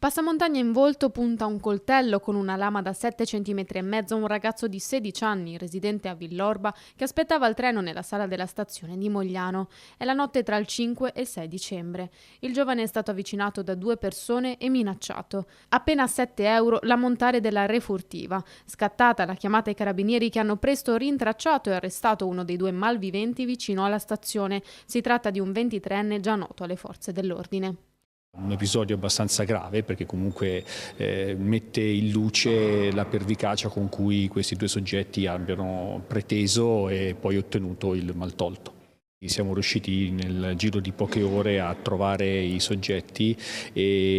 Passamontagna in volto punta un coltello con una lama da 7,5 cm a un ragazzo di 16 anni, residente a Villorba, che aspettava il treno nella sala della stazione di Mogliano. È la notte tra il 5 e il 6 dicembre. Il giovane è stato avvicinato da due persone e minacciato. Appena 7 euro l'ammontare della refurtiva. Scattata la chiamata ai carabinieri, che hanno presto rintracciato e arrestato uno dei due malviventi vicino alla stazione. Si tratta di un 23enne già noto alle forze dell'ordine. Un episodio abbastanza grave perché comunque mette in luce la pervicacia con cui questi due soggetti abbiano preteso e poi ottenuto il maltolto. Siamo riusciti nel giro di poche ore a trovare i soggetti,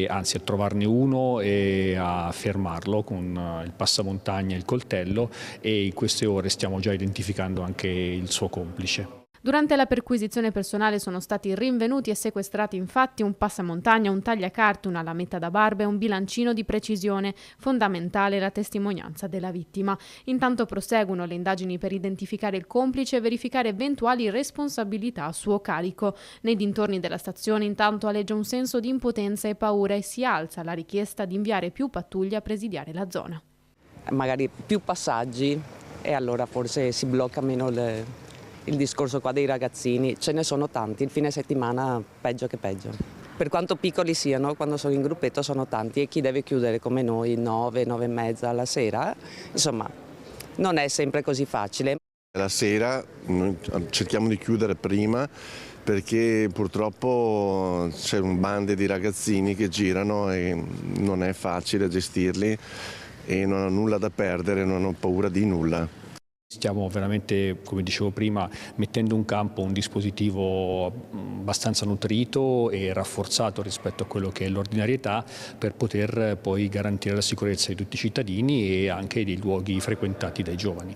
anzi a trovarne uno e a fermarlo con il passamontagna e il coltello, e in queste ore stiamo già identificando anche il suo complice. Durante la perquisizione personale sono stati rinvenuti e sequestrati infatti un passamontagna, un tagliacarte, una lametta da barba e un bilancino di precisione, fondamentale la testimonianza della vittima. Intanto proseguono le indagini per identificare il complice e verificare eventuali responsabilità a suo carico. Nei dintorni della stazione intanto aleggia un senso di impotenza e paura e si alza la richiesta di inviare più pattuglie a presidiare la zona. Magari più passaggi e allora forse si blocca meno il discorso qua dei ragazzini. Ce ne sono tanti, il fine settimana peggio che peggio. Per quanto piccoli siano, quando sono in gruppetto sono tanti, e chi deve chiudere come noi 9, 9 e mezza alla sera, insomma non è sempre così facile. La sera noi cerchiamo di chiudere prima perché purtroppo c'è un bande di ragazzini che girano e non è facile gestirli e non hanno nulla da perdere, non hanno paura di nulla. Stiamo veramente, come dicevo prima, mettendo in campo un dispositivo abbastanza nutrito e rafforzato rispetto a quello che è l'ordinarietà, per poter poi garantire la sicurezza di tutti i cittadini e anche dei luoghi frequentati dai giovani.